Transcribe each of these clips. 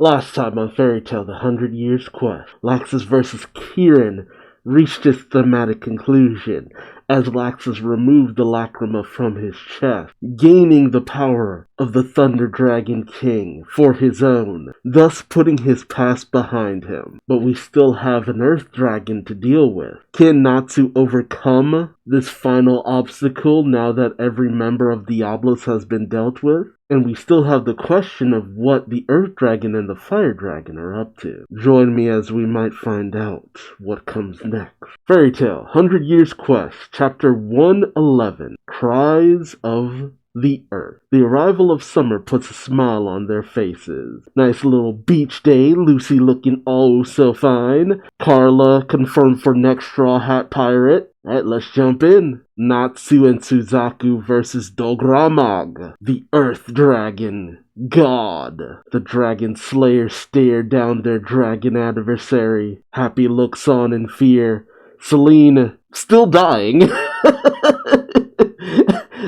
Last time on Fairy Tale The 100 Years Quest, Laxus vs. Kieran reached its thematic conclusion as Laxus removed the lacrima from his chest, gaining the power of the Thunder Dragon King for his own, thus putting his past behind him. But we still have an Earth Dragon to deal with. Can Natsu overcome this final obstacle now that every member of Diablos has been dealt with? And we still have the question of what the Earth Dragon and the Fire Dragon are up to. Join me as we might find out what comes next. Fairy Tale 100 Years Quest, Chapter 111, Cries of the Earth. The arrival of summer puts a smile on their faces. Nice little beach day, Lucy looking oh so fine. Carla confirmed for next Straw Hat Pirate. Alright, let's jump in. Natsu and Suzaku versus Dogramag, the Earth Dragon God. The Dragon Slayers stare down their dragon adversary. Happy looks on in fear. Celine, still dying.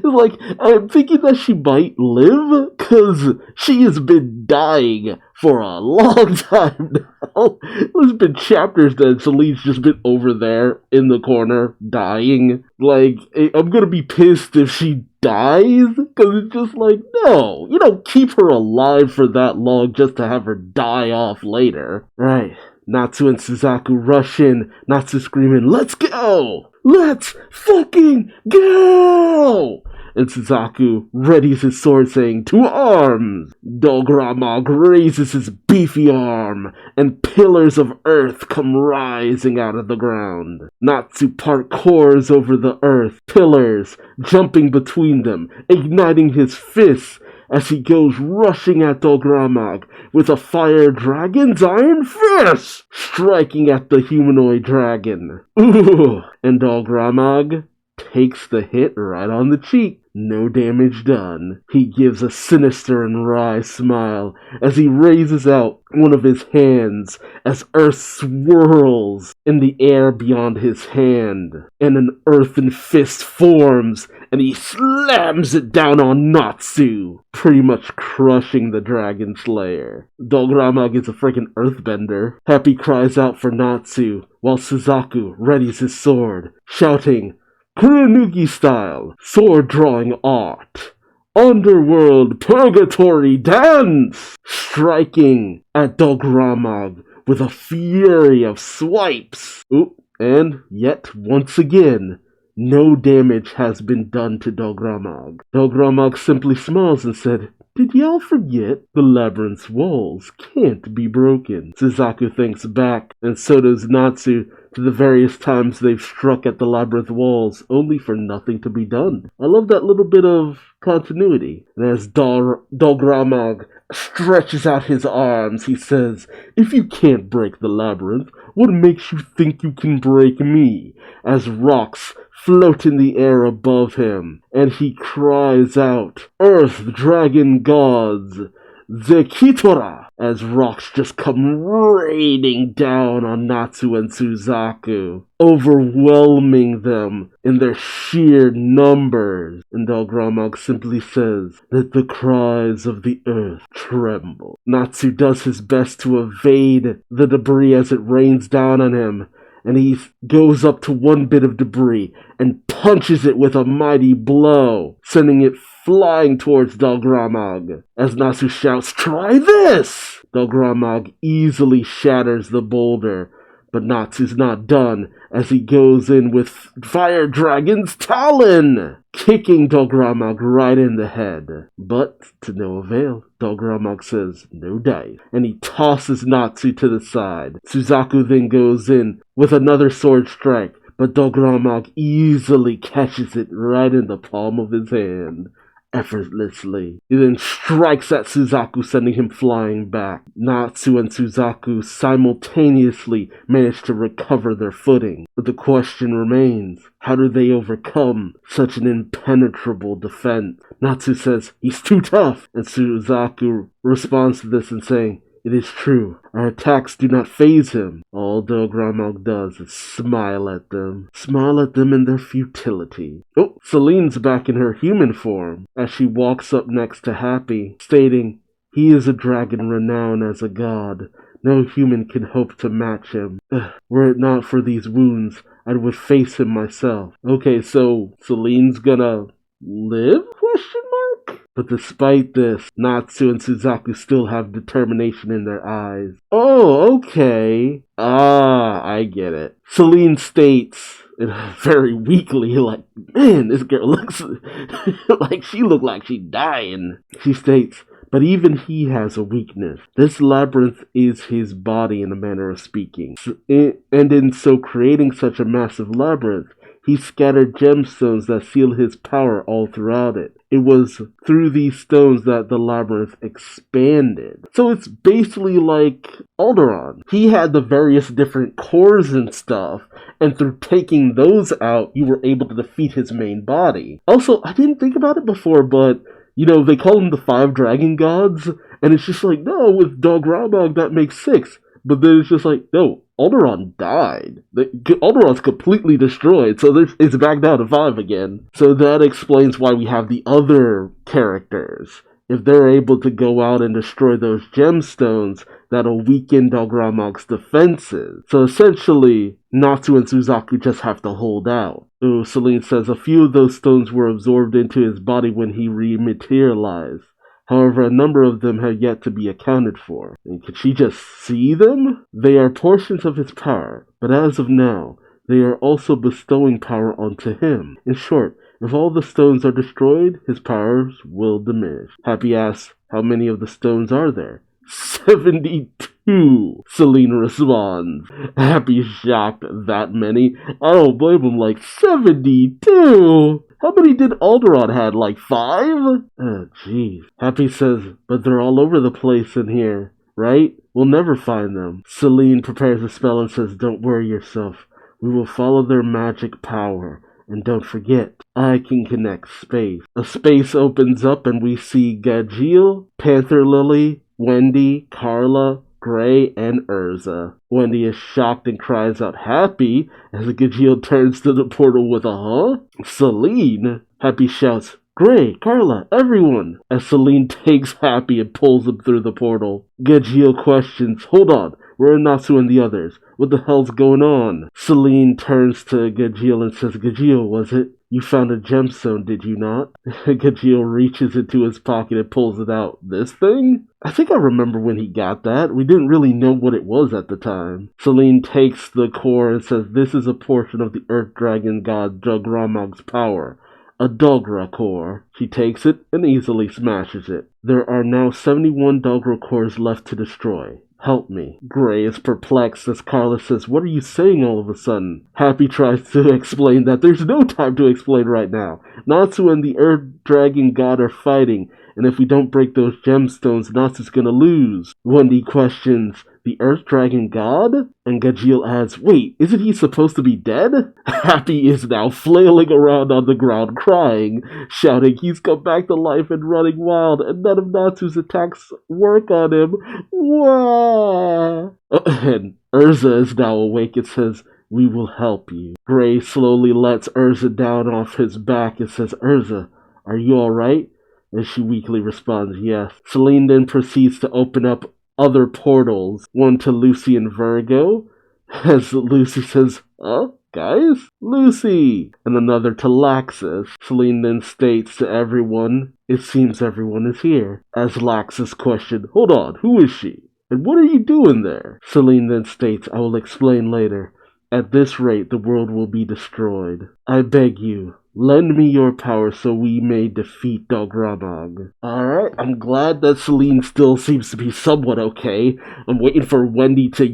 Like, I'm thinking that she might live, because she has been dying for a long time now. There's been chapters that Celine's just been over there in the corner, dying. Like, I'm gonna be pissed if she dies, because it's just like, no, you don't keep her alive for that long just to have her die off later. Right. Natsu and Suzaku rush in, Natsu screaming, "Let's go! Let's fucking go!" And Suzaku readies his sword saying, "To arms!" Dogramag raises his beefy arm, and pillars of earth come rising out of the ground. Natsu parkours over the earth pillars, jumping between them, igniting his fists as he goes rushing at Dogramag with a fire dragon's iron fist, striking at the humanoid dragon. Ooh! And Dogramag takes the hit right on the cheek. No damage done. He gives a sinister and wry smile as he raises out one of his hands as earth swirls in the air beyond his hand, and an earthen fist forms, and he slams it down on Natsu, pretty much crushing the Dragon Slayer. Dogramag is a freaking Earthbender. Happy cries out for Natsu, while Suzaku readies his sword, shouting, "Kurenuki style, sword drawing art, underworld purgatory dance!" Striking at Dogramag with a fury of swipes. Oop, and yet once again, no damage has been done to Dogramag. Dogramag simply smiles and said, "Did y'all forget the labyrinth's walls can't be broken?" Suzaku thinks back, and so does Natsu, to the various times they've struck at the labyrinth walls, only for nothing to be done. I love that little bit of continuity. And as Dogramag stretches out his arms, he says, "If you can't break the labyrinth, what makes you think you can break me?" As rocks float in the air above him, and he cries out, "Earth Dragon Gods, Zekitora!" as rocks just come raining down on Natsu and Suzaku, overwhelming them in their sheer numbers. And Dogramag simply says, "Let the cries of the earth tremble." Natsu does his best to evade the debris as it rains down on him, and he goes up to one bit of debris and punches it with a mighty blow, sending it flying towards Dogramag. As Natsu shouts, "Try this!" Dogramag easily shatters the boulder, but Natsu's not done as he goes in with Fire Dragon's Talon, kicking Dogramag right in the head. But to no avail. Dogramag says, "No dice," and he tosses Natsu to the side. Suzaku then goes in with another sword strike, but Dogramag easily catches it right in the palm of his hand, effortlessly. He then strikes at Suzaku, sending him flying back. Natsu and Suzaku simultaneously manage to recover their footing, but the question remains, how do they overcome such an impenetrable defense? Natsu says, "He's too tough," and Suzaku responds to this in saying, "It is true. Our attacks do not faze him. All Dogramag does is smile at them. Smile at them in their futility." Oh, Celine's back in her human form as she walks up next to Happy, stating, He is a dragon renowned as a god. No human can hope to match him. Were it not for these wounds, I would face him myself. Okay, so Celine's gonna live? Question mark? But despite this, Natsu and Suzaku still have determination in their eyes. Oh, okay. Ah, I get it. Celine states, very weakly, like, man, this girl looks like she looked like she's dying. She states, but even he has a weakness. This labyrinth is his body, in a manner of speaking. And in so creating such a massive labyrinth, he scattered gemstones that seal his power all throughout it. It was through these stones that the labyrinth expanded. So it's basically like Alderaan. He had the various different cores and stuff, and through taking those out, you were able to defeat his main body. Also, I didn't think about it before, but they call them the 5 dragon gods, and it's just like, no, with Dog-Ramag that makes 6. But then it's just like, no, Alderaan died. Alderaan's completely destroyed, so it's back down to 5 again. So that explains why we have the other characters. If they're able to go out and destroy those gemstones, that'll weaken Dog-Ramag's defenses. So essentially, Natsu and Suzaku just have to hold out. Ooh, Celine says a few of those stones were absorbed into his body when he rematerialized. However, a number of them have yet to be accounted for. And could she just see them? They are portions of his power, but as of now, they are also bestowing power onto him. In short, if all the stones are destroyed, his powers will diminish. Happy asks, how many of the stones are there? 72, Celine responds. Happy shocked that many. I don't blame him, like 72? How many did Alderaan had, like 5? Oh, jeez. Happy says, but they're all over the place in here, right? We'll never find them. Celine prepares a spell and says, don't worry yourself. We will follow their magic power. And don't forget, I can connect space. A space opens up and we see Gajeel, Panther Lily, Wendy, Carla, Gray, and Urza. Wendy is shocked and cries out Happy as Gajeel turns to the portal with a huh? Celine! Happy shouts, Gray, Carla, everyone! As Celine takes Happy and pulls him through the portal. Gajeel questions, hold on, where are Natsu and the others? What the hell's going on? Celine turns to Gajeel and says, Gajeel, was it? You found a gemstone, did you not? Gajeel reaches into his pocket and pulls it out. This thing? I think I remember when he got that. We didn't really know what it was at the time. Celine takes the core and says, this is a portion of the Earth Dragon God Dog-Ramag's power. A Dogra core. She takes it and easily smashes it. There are now 71 Dogra cores left to destroy. Help me. Gray is perplexed as Carla says, what are you saying all of a sudden? Happy tries to explain that there's no time to explain right now. Natsu and the Earth Dragon God are fighting, and if we don't break those gemstones, Natsu's gonna lose. Wendy questions, the Earth Dragon God? And Gajeel adds, wait, isn't he supposed to be dead? Happy is now flailing around on the ground crying, shouting he's come back to life and running wild, and none of Natsu's attacks work on him. Wah! And Urza is now awake and says, we will help you. Gray slowly lets Urza down off his back and says, Urza, are you alright? And she weakly responds, yes. Celine then proceeds to open up other portals, one to Lucy and Virgo, as Lucy says, guys? Lucy! And another to Laxus. Celine then states to everyone, it seems everyone is here. As Laxus questioned, hold on, who is she? And what are you doing there? Celine then states, I will explain later. At this rate, the world will be destroyed. I beg you, lend me your power so we may defeat Dog-Ramag. Alright, I'm glad that Celine still seems to be somewhat okay. I'm waiting for Wendy to,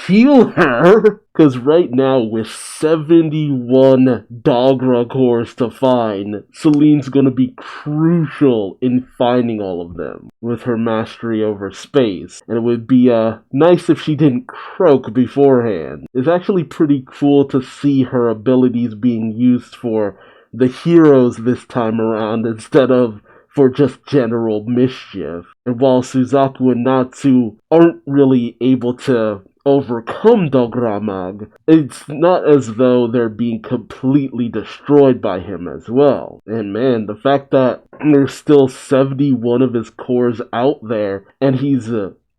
heal her. Because right now, with 71 Dogra cores to find, Celine's going to be crucial in finding all of them with her mastery over space. And it would be nice if she didn't croak beforehand. It's actually pretty cool to see her abilities being used for the heroes this time around instead of for just general mischief. And while Suzaku and Natsu aren't really able to overcome Dogramag, it's not as though they're being completely destroyed by him as well. And man, the fact that there's still 71 of his cores out there, and he's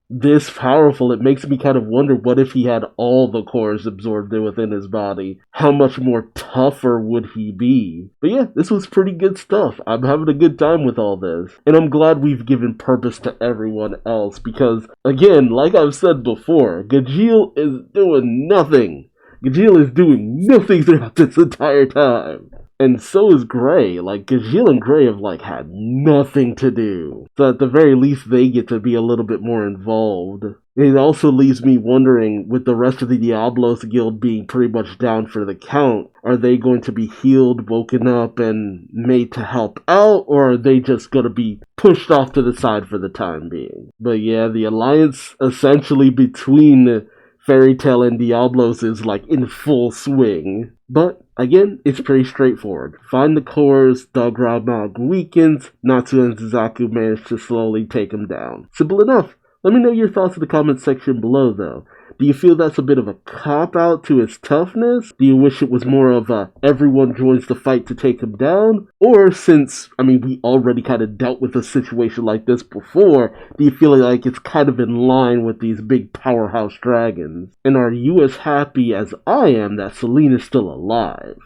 this powerful, it makes me kind of wonder, what if he had all the cores absorbed within his body? How much more tougher would he be? But yeah, this was pretty good stuff. I'm having a good time with all this. And I'm glad we've given purpose to everyone else, because, again, like I've said before, Gajeel is doing nothing. Gajeel is doing nothing throughout this entire time. And so is Gray. Like, Gajeel and Gray have, had nothing to do. So at the very least, they get to be a little bit more involved. It also leaves me wondering, with the rest of the Diablos guild being pretty much down for the count, are they going to be healed, woken up, and made to help out, or are they just going to be pushed off to the side for the time being? But yeah, the alliance essentially between Fairy Tail and Diablos is in full swing. But again, it's pretty straightforward. Find the cores, Dogramag weakens, Natsu and Suzaku manage to slowly take him down. Simple enough. Let me know your thoughts in the comment section below though. Do you feel that's a bit of a cop-out to his toughness? Do you wish it was more of a everyone joins the fight to take him down? Or since, we already kind of dealt with a situation like this before, do you feel like it's kind of in line with these big powerhouse dragons? And are you as happy as I am that Selene is still alive?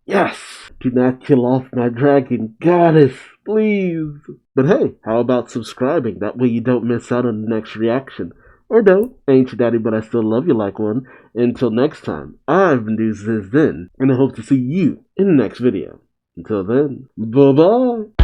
Yes! Do not kill off my dragon goddess, please! But hey, how about subscribing? That way you don't miss out on the next reaction. Or don't. I ain't your daddy, but I still love you like one. Until next time, I've been Duuz-Diz-Din, and I hope to see you in the next video. Until then, bye-bye!